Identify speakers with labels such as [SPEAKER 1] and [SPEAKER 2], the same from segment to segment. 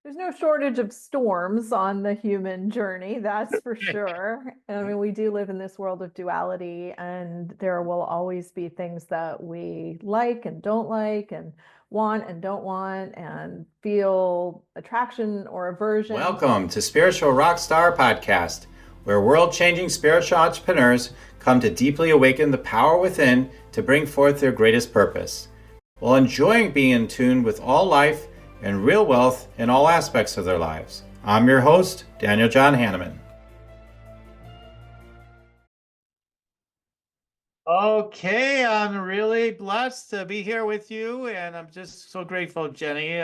[SPEAKER 1] There's no shortage of storms on the human journey, that's for sure. I mean, we do live in this world of duality, and there will always be things that we like and don't like, and want and don't want, and feel attraction or aversion.
[SPEAKER 2] Welcome to Spiritual Rockstar Podcast, where world changing spiritual entrepreneurs come to deeply awaken the power within to bring forth their greatest purpose, while enjoying being in tune with all life and real wealth in all aspects of their lives. I'm your host, Daniel John Hanneman. Okay, I'm really blessed to be here with you, and I'm just so grateful, Jenny.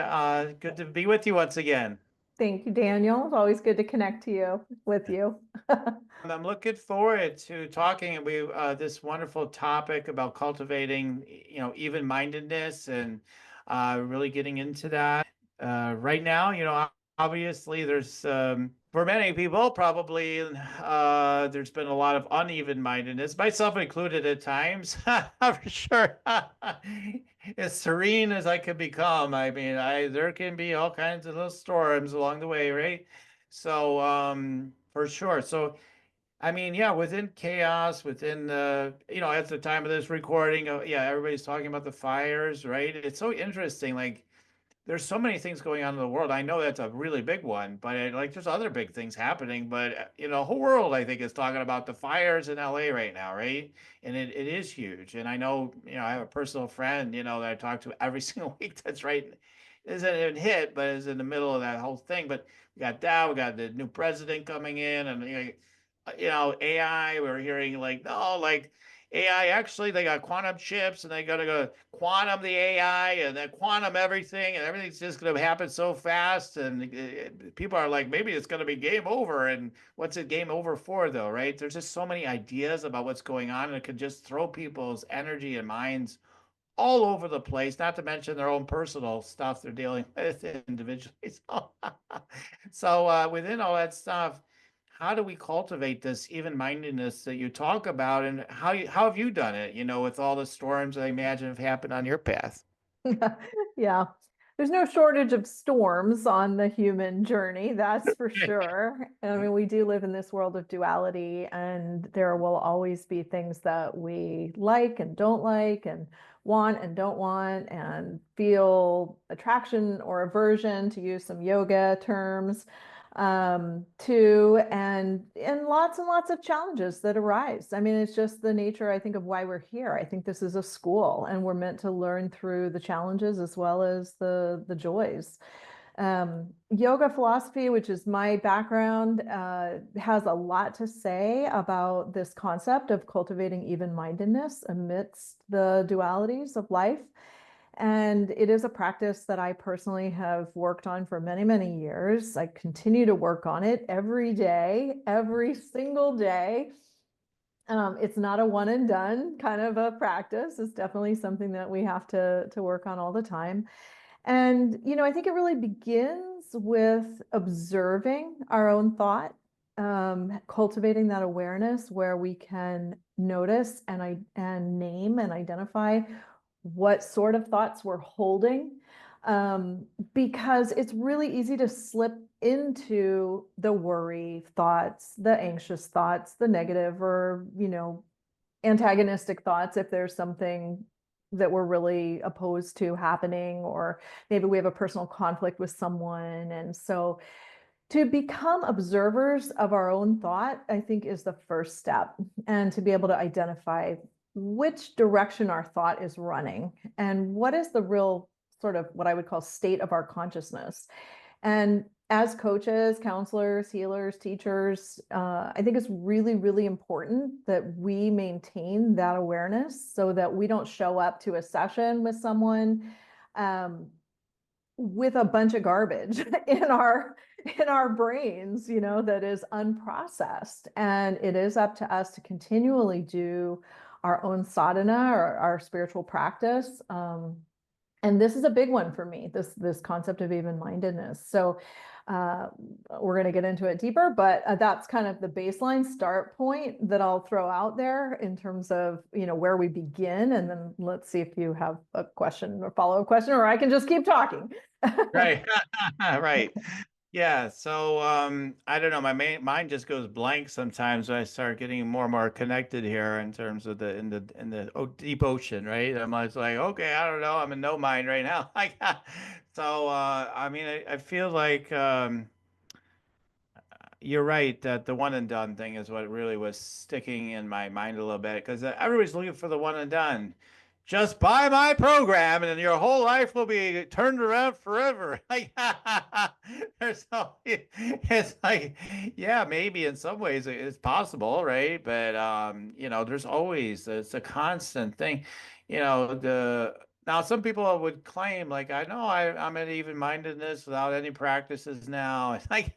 [SPEAKER 2] Good to be with you once again.
[SPEAKER 1] Thank you, Daniel. It's always good to connect to you with you.
[SPEAKER 2] I'm looking forward to talking this wonderful topic about cultivating, even-mindedness and really getting into that. Right now, obviously there's for many people probably there's been a lot of uneven-mindedness, myself included at times, for sure. As serene as I could become, I mean, there can be all kinds of little storms along the way, right? So for sure. So I mean, yeah, within chaos, within at the time of this recording, yeah, everybody's talking about the fires, right? It's so interesting. Like, there's so many things going on in the world. I know that's a really big one, but there's other big things happening. But the whole world, I think, is talking about the fires in LA right now, right? And it is huge. And I know, I have a personal friend, that I talk to every single week. That's right. Isn't even hit, but is in the middle of that whole thing. But we got that. We got the new president coming in, and AI. We're hearing like, no, like AI, actually they got quantum chips and they got to go quantum the AI and then quantum everything, and everything's just going to happen so fast. And people are like, maybe it's going to be game over. And what's it game over for, though, right? There's just so many ideas about what's going on, and it could just throw people's energy and minds all over the place, not to mention their own personal stuff they're dealing with individually. So within all that stuff, how do we cultivate this even-mindedness that you talk about, and how have you done it, with all the storms I imagine have happened on your path?
[SPEAKER 1] Yeah, there's no shortage of storms on the human journey, that's for sure. I mean, we do live in this world of duality, and there will always be things that we like and don't like, and want and don't want, and feel attraction or aversion, to use some yoga terms, to and lots of challenges that arise. I mean, it's just the nature, I think, of why we're here. I think this is a school, and we're meant to learn through the challenges as well as the joys. Yoga philosophy, which is my background, has a lot to say about this concept of cultivating even-mindedness amidst the dualities of life. And it is a practice that I personally have worked on for many, many years. I continue to work on it every day, every single day. It's not a one and done kind of a practice. It's definitely something that we have to work on all the time. And, I think it really begins with observing our own thought, cultivating that awareness where we can notice and name and identify what sort of thoughts we're holding, because it's really easy to slip into the worry thoughts, the anxious thoughts, the negative or, antagonistic thoughts if there's something that we're really opposed to happening, or maybe we have a personal conflict with someone. And so to become observers of our own thought, I think, is the first step, and to be able to identify which direction our thought is running and what is the real sort of what I would call state of our consciousness. And as coaches, counselors, healers, teachers, I think it's really, really important that we maintain that awareness so that we don't show up to a session with someone with a bunch of garbage in our brains, that is unprocessed. And it is up to us to continually do our own sadhana, or our spiritual practice. And this is a big one for me, this concept of even-mindedness. So Uh, we're going to get into it deeper, but that's kind of the baseline start point that I'll throw out there in terms of, where we begin. And then let's see if you have a question or follow-up question, or I can just keep talking.
[SPEAKER 2] Right. Right. Yeah. So I don't know. My mind just goes blank sometimes when I start getting more and more connected here in terms of the deep ocean, right? I'm just like, okay, I don't know. I'm in no mind right now. Like, so I mean, I feel like you're right that the one and done thing is what really was sticking in my mind a little bit because everybody's looking for the one and done. Just buy my program and then your whole life will be turned around forever. Like, there's no, it's like, yeah, maybe in some ways it's possible, right? But there's always it's a constant thing. The now, some people would claim, like, I know I'm at even-mindedness without any practices now. It's like,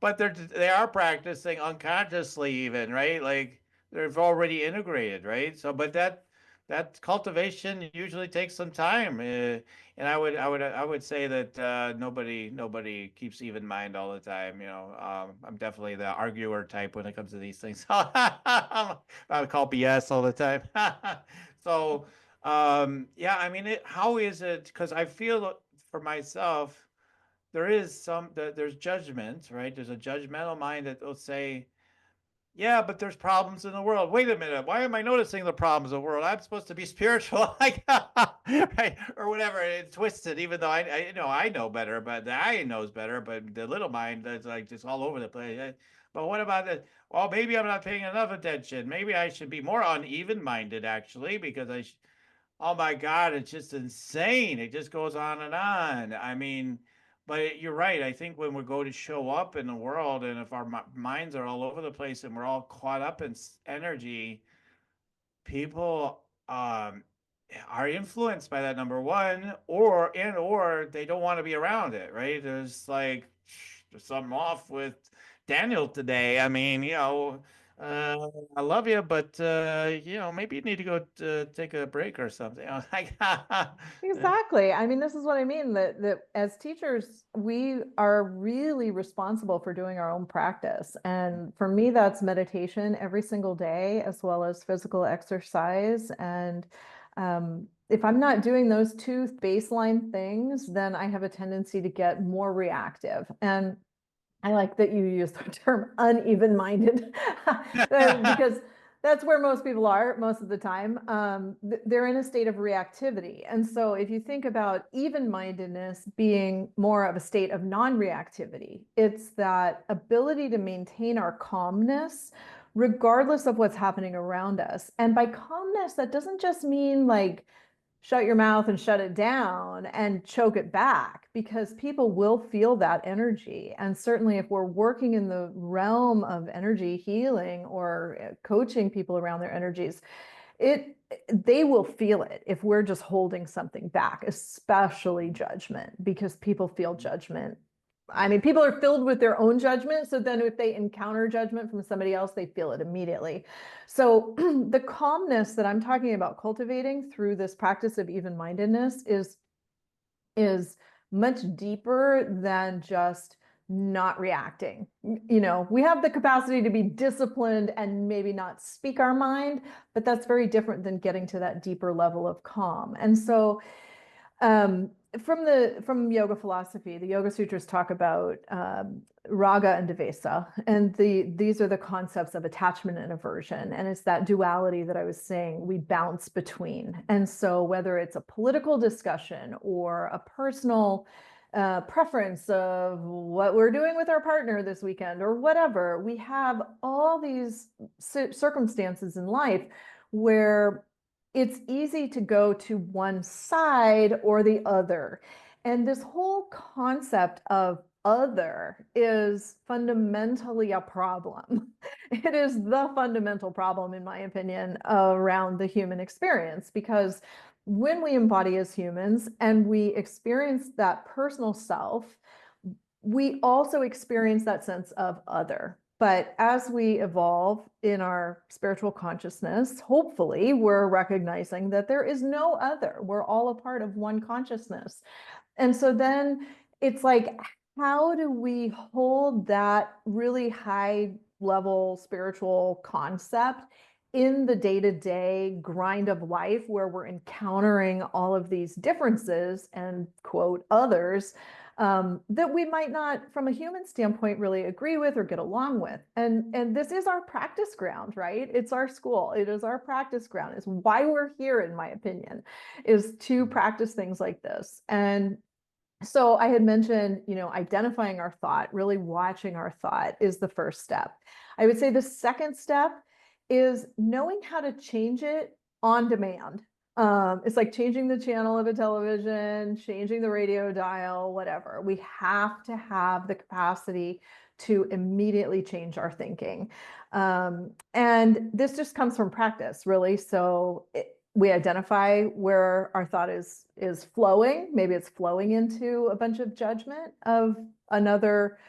[SPEAKER 2] but they are practicing unconsciously, even, right? Like they've already integrated, right? So, but that cultivation usually takes some time, and I would say that nobody keeps even mind all the time. I'm definitely the arguer type when it comes to these things. I would call BS all the time. So. Yeah, I mean, how is it? Because I feel for myself, there's judgment, right? There's a judgmental mind that will say, yeah, but there's problems in the world. Wait a minute. Why am I noticing the problems in the world? I'm supposed to be spiritual, like, right? Or whatever. It's twisted, even though I know better, but the I knows better, but the little mind that's like just all over the place. But what about the, well, maybe I'm not paying enough attention. Maybe I should be more uneven minded, actually, because oh my God, it's just insane. It just goes on and on. I mean, but you're right. I think when we go to show up in the world, and if our minds are all over the place and we're all caught up in energy, people are influenced by that, number one, or they don't want to be around it, right? There's something off with Daniel today. I mean, I love you, but maybe you need to go take a break or something. I was like,
[SPEAKER 1] Exactly. I mean, this is what I mean, that as teachers, we are really responsible for doing our own practice. And for me, that's meditation every single day, as well as physical exercise. And if I'm not doing those two baseline things, then I have a tendency to get more reactive. And I like that you use the term uneven-minded because that's where most people are most of the time. They're in a state of reactivity. And so if you think about even-mindedness being more of a state of non-reactivity, it's that ability to maintain our calmness regardless of what's happening around us. And by calmness, that doesn't just mean like shut your mouth and shut it down and choke it back, because people will feel that energy. And certainly if we're working in the realm of energy healing or coaching people around their energies, they will feel it if we're just holding something back, especially judgment, because people feel judgment. I mean, people are filled with their own judgment. So then if they encounter judgment from somebody else, they feel it immediately. So the calmness that I'm talking about cultivating through this practice of even-mindedness is much deeper than just not reacting. We have the capacity to be disciplined and maybe not speak our mind, but that's very different than getting to that deeper level of calm. And so from yoga philosophy, the Yoga Sutras talk about raga and devesa, and these are the concepts of attachment and aversion, and it's that duality that I was saying we bounce between. And so whether it's a political discussion or a personal preference of what we're doing with our partner this weekend or whatever, we have all these circumstances in life where it's easy to go to one side or the other. And this whole concept of other is fundamentally a problem. It is the fundamental problem, in my opinion, around the human experience, because when we embody as humans and we experience that personal self, we also experience that sense of other. But as we evolve in our spiritual consciousness, hopefully we're recognizing that there is no other. We're all a part of one consciousness. And so then it's like, how do we hold that really high level spiritual concept in the day-to-day grind of life where we're encountering all of these differences and quote others that we might not from a human standpoint really agree with or get along with, and this is our practice ground, right? It's our school, it is our practice ground, is why we're here, in my opinion, is to practice things like this. And so I had mentioned, identifying our thought, really watching our thought is the first step. I would say the second step is knowing how to change it on demand. It's like changing the channel of a television, changing the radio dial, whatever. We have to have the capacity to immediately change our thinking. And this just comes from practice, really. So we identify where our thought is flowing. Maybe it's flowing into a bunch of judgment of another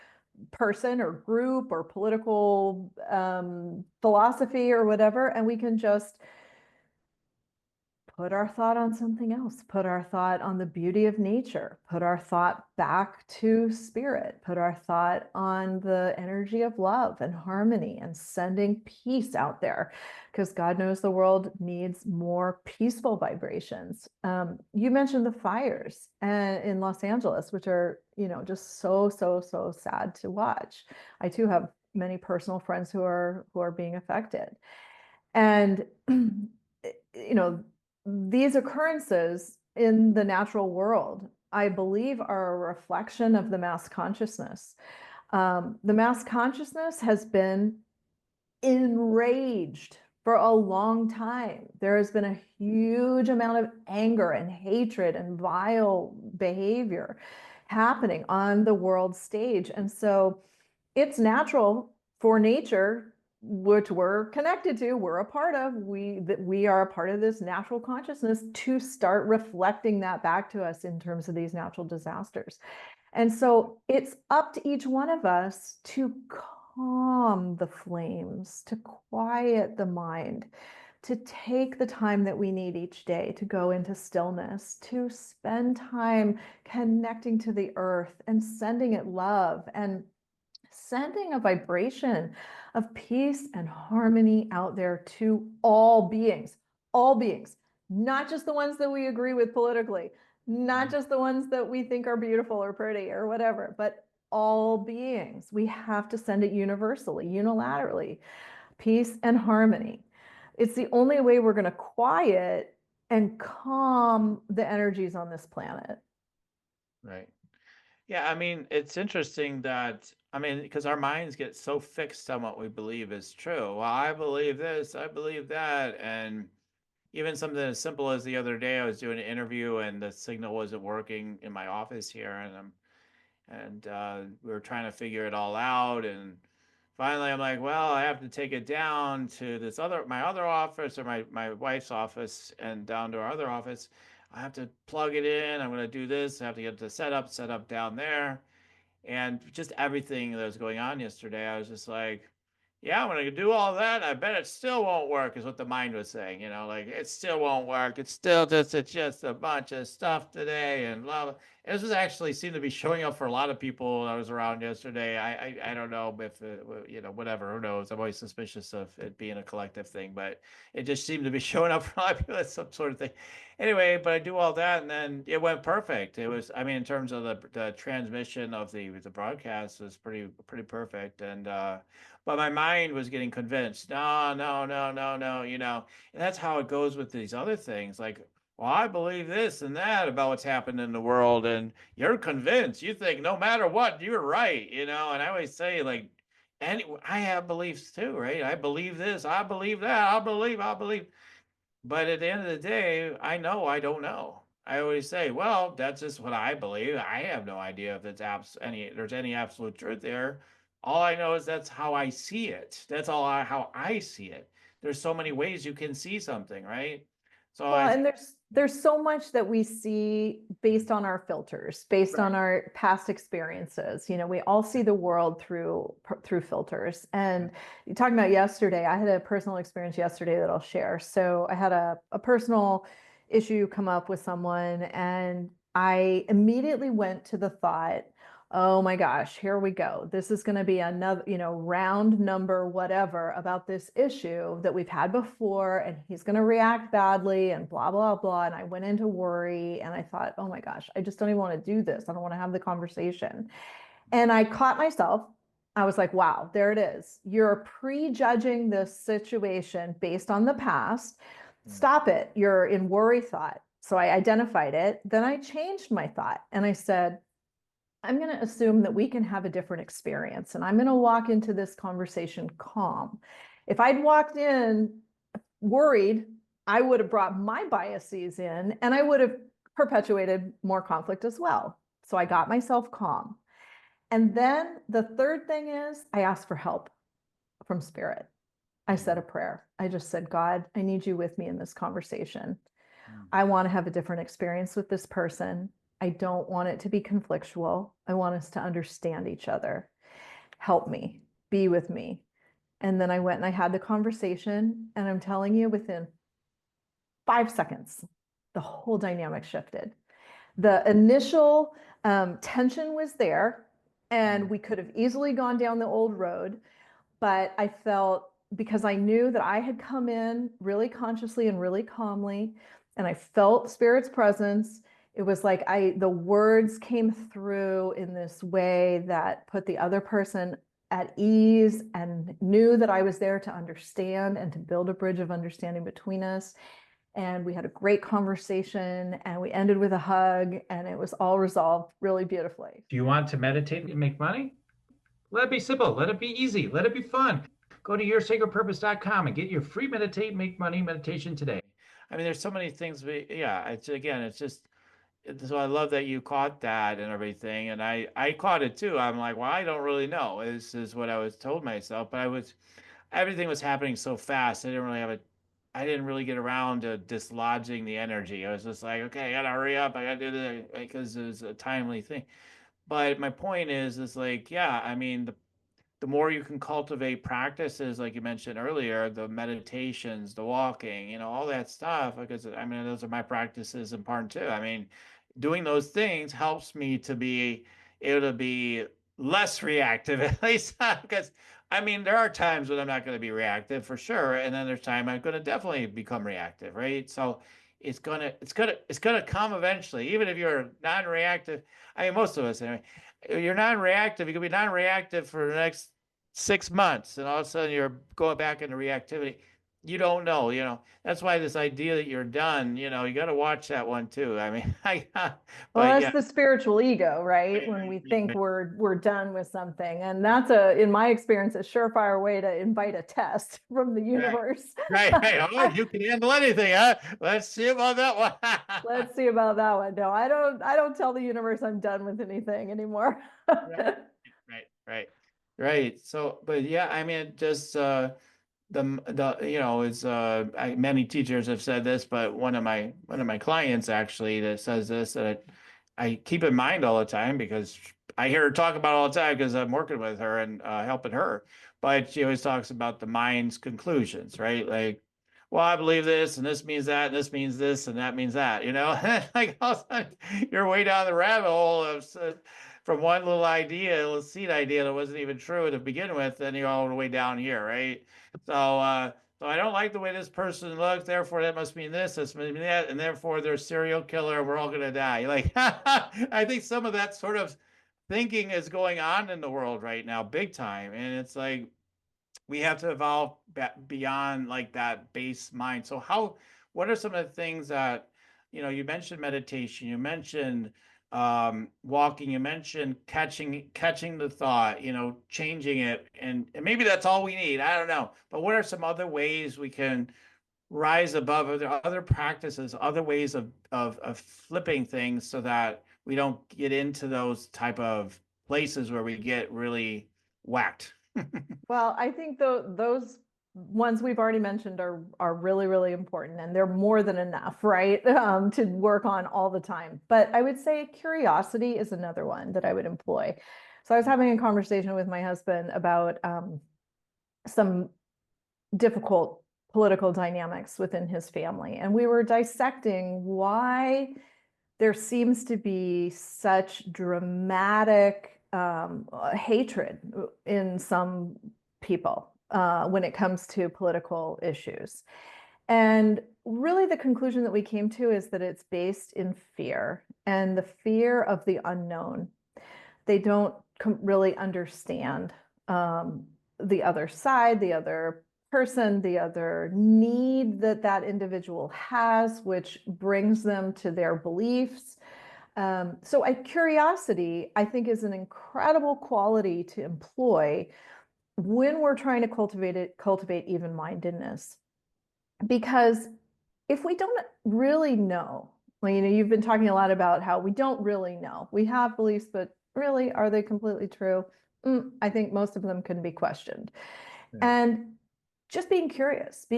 [SPEAKER 1] person or group or political philosophy or whatever, and we can just put our thought on something else, put our thought on the beauty of nature, put our thought back to spirit, put our thought on the energy of love and harmony and sending peace out there, because God knows the world needs more peaceful vibrations. You mentioned the fires in Los Angeles, which are, just so, so, so sad to watch. I too have many personal friends who are being affected. And these occurrences in the natural world, I believe, are a reflection of the mass consciousness. The mass consciousness has been enraged for a long time. There has been a huge amount of anger and hatred and vile behavior happening on the world stage. And so it's natural for nature, which we're connected to, we're a part of, we are a part of this natural consciousness, to start reflecting that back to us in terms of these natural disasters. And so it's up to each one of us to calm the flames, to quiet the mind, to take the time that we need each day to go into stillness, to spend time connecting to the earth and sending it love and sending a vibration of peace and harmony out there to all beings, not just the ones that we agree with politically, not just the ones that we think are beautiful or pretty or whatever, but all beings. We have to send it universally, unilaterally, peace and harmony. It's the only way we're going to quiet and calm the energies on this planet.
[SPEAKER 2] Right. Yeah, I mean, it's interesting that, I mean, because our minds get so fixed on what we believe is true. Well, I believe this, I believe that. And even something as simple as the other day, I was doing an interview and the signal wasn't working in my office here. And we were trying to figure it all out. And finally, I'm like, well, I have to take it down to my other office, or my wife's office, and down to our other office. I have to plug it in. I'm going to do this. I have to get the set up down there. And just everything that was going on yesterday, I was just like, yeah, I'm going to do all that. I bet it still won't work, is what the mind was saying. Like, it still won't work. It's just a bunch of stuff today and blah, blah. And this was actually seemed to be showing up for a lot of people I was around yesterday. I don't know if, whatever, who knows. I'm always suspicious of it being a collective thing, but it just seemed to be showing up for a lot of people. That's some sort of thing. Anyway, but I do all that, and then it went perfect. It was, I mean, in terms of the transmission of the broadcast, was pretty perfect. And but my mind was getting convinced. No, no, no, no, no. And that's how it goes with these other things. Like, well, I believe this and that about what's happened in the world, and you're convinced. You think no matter what, you're right. And I always say, like, and I have beliefs too, right? I believe this, I believe that, I believe. But at the end of the day, I know I don't know. I always say, well, that's just what I believe. I have no idea if there's any absolute truth there. All I know is that's how I see it. That's how I see it. There's so many ways you can see something, right? So
[SPEAKER 1] Well,
[SPEAKER 2] I
[SPEAKER 1] and
[SPEAKER 2] think,
[SPEAKER 1] there's so much that we see based on our filters, based on
[SPEAKER 2] right.
[SPEAKER 1] our past experiences. We all see the world through filters. And you're talking about yesterday, I had a personal experience yesterday that I'll share. So I had a personal issue come up with someone, and I immediately went to the thought, oh my gosh, here we go. This is going to be another, round number, whatever, about this issue that we've had before. And he's going to react badly and blah, blah, blah. And I went into worry and I thought, oh my gosh, I just don't even want to do this. I don't want to have the conversation. And I caught myself. I was like, wow, there it is. You're prejudging this situation based on the past. Stop it. You're in worry thought. So I identified it. Then I changed my thought and I said, I'm going to assume that we can have a different experience. And I'm going to walk into this conversation calm. If I'd walked in worried, I would have brought my biases in and I would have perpetuated more conflict as well. So I got myself calm. And then the third thing is I asked for help from spirit. I said a prayer. I just said, God, I need you with me in this conversation. I want to have a different experience with this person. I don't want it to be conflictual. I want us to understand each other. Help me, be with me. And then I went and I had the conversation, and I'm telling you, within 5 seconds, the whole dynamic shifted. The initial tension was there, and we could have easily gone down the old road, but I felt, because I knew that I had come in really consciously and really calmly, and I felt spirit's presence. It was like the words came through in this way that put the other person at ease and knew that I was there to understand and to build a bridge of understanding between us. And we had a great conversation and we ended with a hug, and it was all resolved really beautifully.
[SPEAKER 3] Do you want to meditate and make money? Let it be simple. Let it be easy. Let it be fun. Go to yoursacredpurpose.com and get your free meditate and make money meditation today.
[SPEAKER 2] I mean, there's so many things. It's again, it's just. So I love that you caught that and everything, and I caught it too. I'm like, well, I don't really know. This is what I was told myself, but everything was happening so fast. I didn't really get around to dislodging the energy. I was just like, okay, I gotta hurry up. I gotta do this because it was a timely thing. But my point is like, yeah, I mean, the more you can cultivate practices, like you mentioned earlier, the meditations, the walking, all that stuff, because I mean, those are my practices in part too. I mean, doing those things helps me to be able to be less reactive, at least, because I mean, there are times when I'm not going to be reactive for sure. And then there's time I'm going to definitely become reactive, right? So it's gonna come eventually, even if you're non-reactive. I mean, most of us anyway. You're non-reactive. You can be non-reactive for the next 6 months, and all of a sudden you're going back into reactivity. You don't know. That's why this idea that you're done, you got to watch that one too. I mean,
[SPEAKER 1] Well,
[SPEAKER 2] but
[SPEAKER 1] that's
[SPEAKER 2] yeah,
[SPEAKER 1] the spiritual ego, right? When we think we're done with something. And that's in my experience, a surefire way to invite a test from the universe.
[SPEAKER 2] right. Oh, you can handle anything, huh? Let's see about that one.
[SPEAKER 1] Let's see about that one. No, I don't tell the universe I'm done with anything anymore.
[SPEAKER 2] Right. So, but yeah, I mean, just is many teachers have said this, but one of my clients actually that says this, that I keep in mind all the time, because I hear her talk about it all the time because I'm working with her and helping her. But she always talks about the mind's conclusions, right? Like, well, I believe this, and this means that, and this means this, and that means that. Like all of a sudden, you're way down the rabbit hole of from one little idea, a little seed idea that wasn't even true to begin with, then you're all the way down here, right? So I don't like the way this person looks. Therefore, that must mean this must mean that, and therefore they're a serial killer. We're all gonna die. Like, I think some of that sort of thinking is going on in the world right now, big time. And it's like we have to evolve beyond like that base mind. So what are some of the things that, you mentioned meditation, you mentioned walking, you mentioned catching the thought, changing it, and maybe that's all we need. I don't know. But what are some other ways we can rise above? Are there other practices, other ways of flipping things so that we don't get into those type of places where we get really whacked?
[SPEAKER 1] Well, I think those ones we've already mentioned are really, really important, and they're more than enough, right? To work on all the time. But I would say curiosity is another one that I would employ. So I was having a conversation with my husband about some difficult political dynamics within his family, and we were dissecting why there seems to be such dramatic hatred in some people when it comes to political issues. And really the conclusion that we came to is that it's based in fear, and the fear of the unknown. They don't really understand the other side, the other person, the other need that that individual has, which brings them to their beliefs. So curiosity, I think, is an incredible quality to employ when we're trying to cultivate even-mindedness. Because if we don't really know, well, you've been talking a lot about how we don't really know. We have beliefs, but really, are they completely true? I think most of them can be questioned. Yeah. And just being curious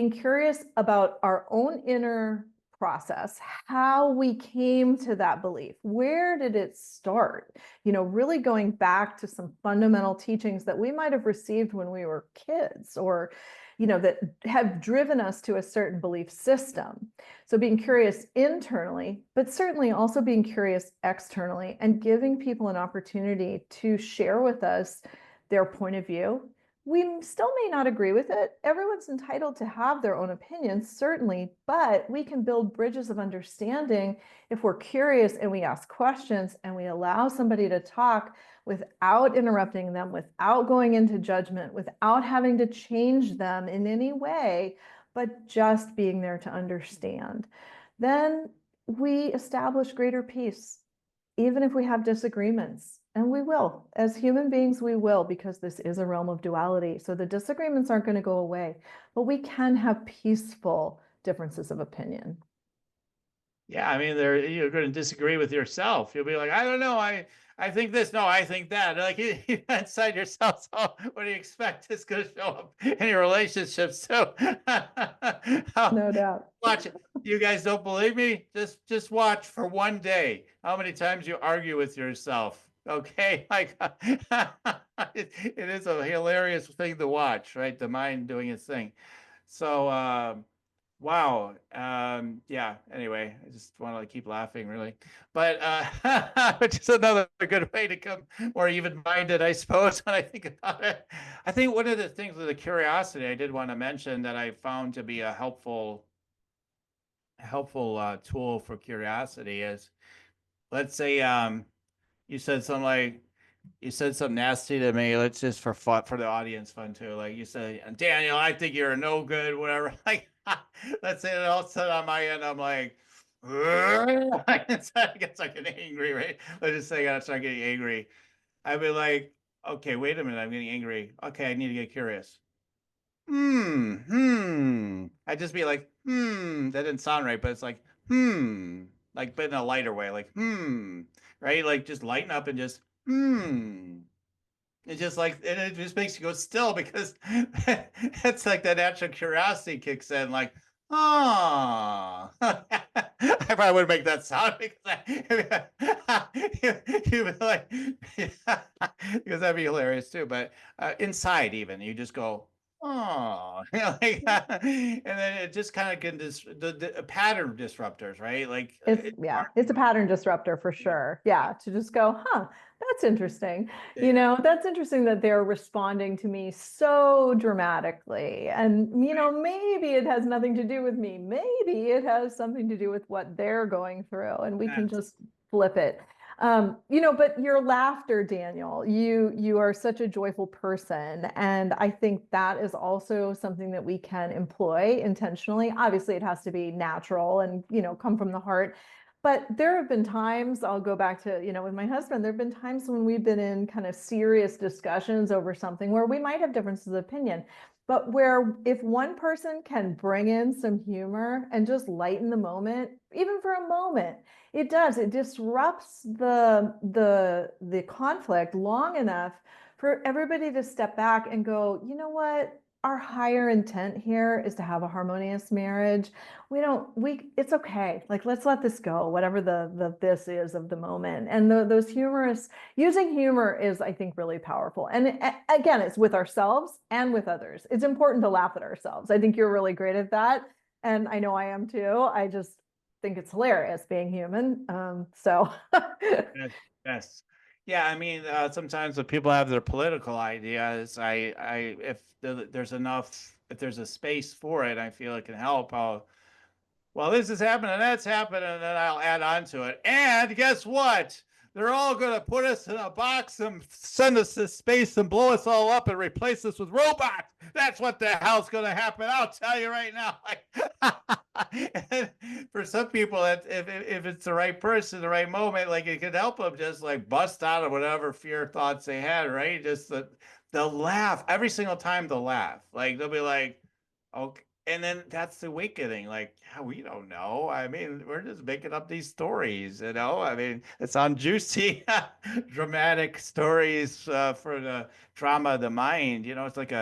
[SPEAKER 1] about our own inner process, how we came to that belief. Where did it start? Really going back to some fundamental teachings that we might have received when we were kids, or that have driven us to a certain belief system. So being curious internally, but certainly also being curious externally, and giving people an opportunity to share with us their point of view. We still may not agree with it. Everyone's entitled to have their own opinions, certainly, but we can build bridges of understanding if we're curious and we ask questions and we allow somebody to talk without interrupting them, without going into judgment, without having to change them in any way, but just being there to understand. Then we establish greater peace, even if we have disagreements. And we will, as human beings, we will, because this is a realm of duality. So the disagreements aren't going to go away, but we can have peaceful differences of opinion.
[SPEAKER 2] Yeah, I mean, you're going to disagree with yourself. You'll be like, I don't know, I think this, no, I think that. Like you inside yourself, so what do you expect is going to show up in your relationships too?
[SPEAKER 1] No doubt.
[SPEAKER 2] Watch it. You guys don't believe me? Just watch for one day how many times you argue with yourself. Okay, like it is a hilarious thing to watch, right? The mind doing its thing. So wow. Yeah, anyway, I just want to keep laughing, really. But which is another good way to come more even-minded, I suppose, when I think about it. I think one of the things with the curiosity I did want to mention that I found to be a helpful tool for curiosity is, let's say you said something nasty to me. Let's just for fun, for the audience fun too. Like you say, Daniel, I think you're no good, whatever. Like, let's say that all of a sudden on my end, I'm like, I get fucking angry, right? Let's just say I start getting angry. I'd be like, okay, wait a minute, I'm getting angry. Okay, I need to get curious. I'd just be like, that didn't sound right, but it's like, like, but in a lighter way, like, right? Like, just lighten up and just, It's just like, and it just makes you go still, because it's like that natural curiosity kicks in, like, oh, I probably wouldn't make that sound because you'd be like, because that'd be hilarious too. But inside, even you just go, oh, like, and then it just kind of can the pattern disruptors, right? Like
[SPEAKER 1] it's a pattern disruptor for sure. Yeah, to just go, that's interesting. That's interesting that they're responding to me so dramatically. And, maybe it has nothing to do with me. Maybe it has something to do with what they're going through, and we can just flip it. But your laughter, Daniel, you are such a joyful person. And I think that is also something that we can employ intentionally. Obviously, it has to be natural and, come from the heart. But there have been times, I'll go back to, with my husband, there have been times when we've been in kind of serious discussions over something where we might have differences of opinion, but where if one person can bring in some humor and just lighten the moment, even for a moment, it disrupts the conflict long enough for everybody to step back and go, you know what? Our higher intent here is to have a harmonious marriage. It's okay. Like, let's let this go, whatever the this is of the moment. And those using humor is, I think, really powerful. And again, it's with ourselves and with others. It's important to laugh at ourselves. I think you're really great at that. And I know I am too. I just think it's hilarious being human.
[SPEAKER 2] Yes. Yeah, I mean, sometimes when people have their political ideas, if there's enough, if there's a space for it, I feel it can help. Well, this is happening, that's happening, and then I'll add on to it. And guess what? They're all going to put us in a box and send us to space and blow us all up and replace us with robots. That's what the hell's going to happen. I'll tell you right now. For some people, if it's the right person, the right moment, like it could help them just like bust out of whatever fear thoughts they had, right? Just they'll laugh every single time they'll laugh. Like they'll be like, okay. And then that's the awakening. Like, yeah, we don't know. I mean, we're just making up these stories, you know? I mean, it's on juicy, dramatic stories for the trauma of the mind. You know, it's like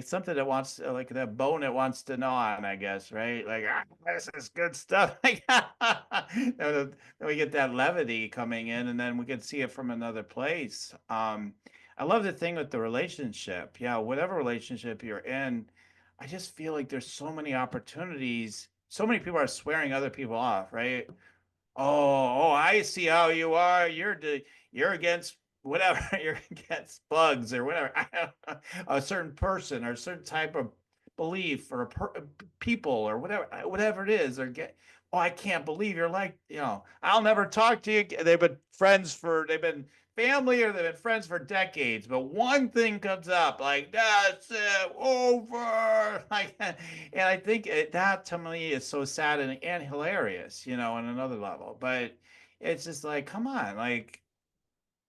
[SPEAKER 2] something that wants, like that bone that wants to gnaw on, I guess, right? Like, this is good stuff. Like, then we get that levity coming in, and then we can see it from another place. I love the thing with the relationship. Yeah, whatever relationship you're in, I just feel like there's so many opportunities. So many people are swearing other people off, right? Oh, I see how you are. You're against whatever. You're against bugs or whatever. I don't know, a certain person or a certain type of belief or people or whatever it is. Or get. Oh, I can't believe you're like, I'll never talk to you. They've been family or they've been friends for decades, but one thing comes up, like that's it, over. Like, and I think that to me is so sad and hilarious, on another level. But it's just like, come on, like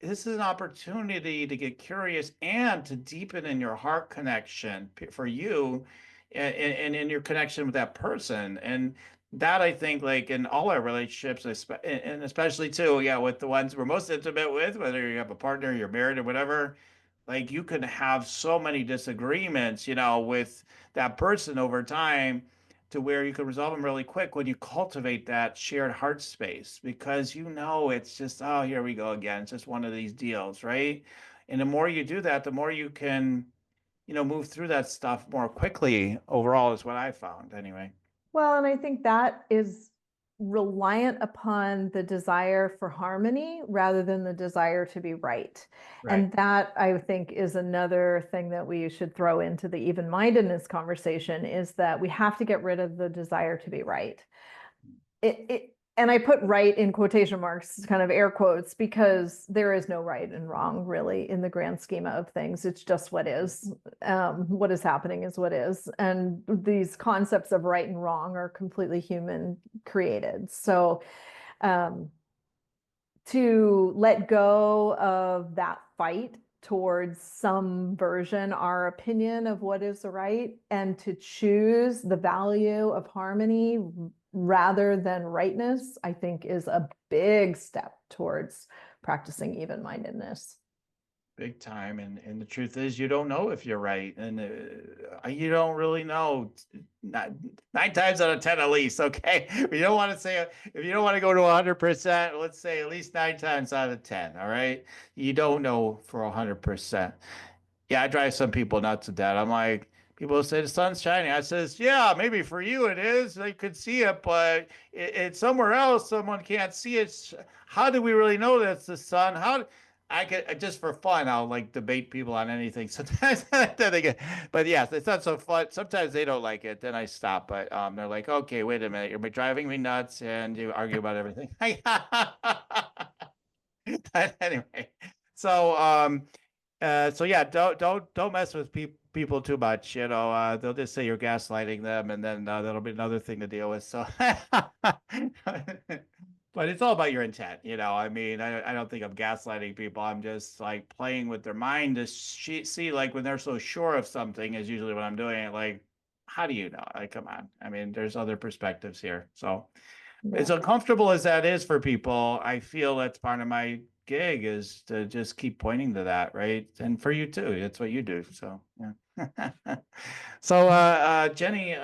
[SPEAKER 2] this is an opportunity to get curious and to deepen in your heart connection for you and in your connection with that person. And that I think like in all our relationships, and especially too, yeah, with the ones we're most intimate with, whether you have a partner, you're married or whatever, like you can have so many disagreements, with that person over time to where you can resolve them really quick when you cultivate that shared heart space because it's just, oh, here we go again. It's just one of these deals, right? And the more you do that, the more you can, move through that stuff more quickly overall is what I found anyway.
[SPEAKER 1] Well, and I think that is reliant upon the desire for harmony rather than the desire to be right.
[SPEAKER 2] Right.
[SPEAKER 1] And that I think is another thing that we should throw into the even-mindedness conversation is that we have to get rid of the desire to be right. And I put right in quotation marks, kind of air quotes, because there is no right and wrong really in the grand schema of things. It's just what is. What is happening is what is. And these concepts of right and wrong are completely human created. So to let go of that fight towards some version, our opinion of what is right, and to choose the value of harmony rather than rightness, I think is a big step towards practicing even-mindedness.
[SPEAKER 2] Big time. And the truth is, you don't know if you're right. And you don't really know. Not, 9 times out of 10, at least. Okay. You don't want to say, if you don't want to go to 100%, let's say at least 9 times out of 10. All right. You don't know for 100%. Yeah, I drive some people nuts with that. I'm like, people say the sun's shining. I says, yeah, maybe for you it is. They could see it, but it's somewhere else. Someone can't see it. How do we really know that's the sun? I could just for fun, I'll like debate people on anything. Sometimes then they get, but yes, it's not so fun. Sometimes they don't like it. Then I stop. But they're like, okay, wait a minute, you're driving me nuts, and you argue about everything. But anyway, so so yeah, don't mess with people too much. They'll just say you're gaslighting them, and then that'll be another thing to deal with. So, but it's all about your intent. I mean, I don't think I'm gaslighting people. I'm just like playing with their mind to see like when they're so sure of something is usually what I'm doing. It like, how do you know? Like, come on. I mean, there's other perspectives here. So, as
[SPEAKER 1] Yeah.
[SPEAKER 2] uncomfortable as that is for people, I feel that's part of my gig is to just keep pointing to that, right? And for you too, that's what you do. So yeah. So Jennie,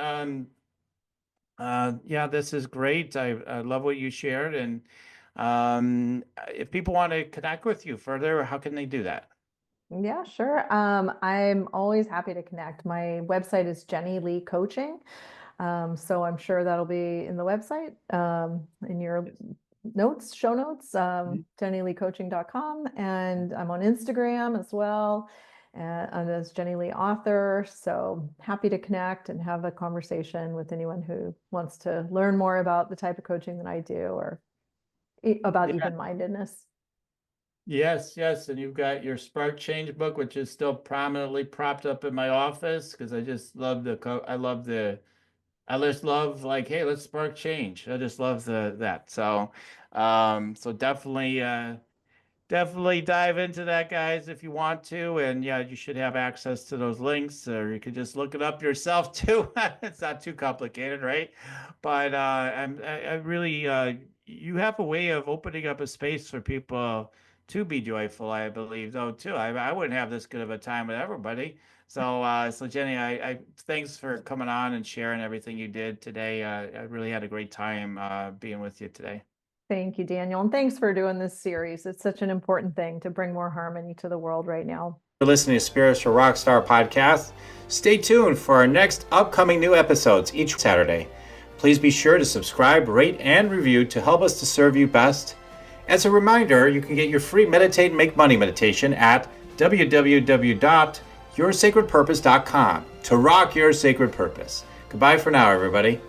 [SPEAKER 2] yeah, this is great. I love what you shared. And if people want to connect with you further, how can they do that?
[SPEAKER 1] Yeah, sure. I'm always happy to connect. My website is Jennie Lee Coaching. So I'm sure that'll be in the website, in your
[SPEAKER 2] Yes.
[SPEAKER 1] notes, show notes, JennieLeeCoaching.com, and I'm on Instagram as well. And as Jennie Lee author. So happy to connect and have a conversation with anyone who wants to learn more about the type of coaching that I do or about even-mindedness.
[SPEAKER 2] Yes, yes. And you've got your Spark Change book, which is still prominently propped up in my office because I just love I just love like, hey, let's spark change. I just love that. So so definitely dive into that, guys, if you want to. And yeah, you should have access to those links, or you could just look it up yourself too. It's not too complicated, right? But I really, you have a way of opening up a space for people to be joyful, I believe, though, too. I wouldn't have this good of a time with everybody. So Jennie, I thanks for coming on and sharing everything you did today. I really had a great time being with you today.
[SPEAKER 1] Thank you, Daniel. And thanks for doing this series. It's such an important thing to bring more harmony to the world right now.
[SPEAKER 2] For listening to Spirits for Rockstar podcast. Stay tuned for our next upcoming new episodes each Saturday. Please be sure to subscribe, rate, and review to help us to serve you best. As a reminder, you can get your free Meditate and Make Money meditation at www.yoursacredpurpose.com to rock your sacred purpose. Goodbye for now, everybody.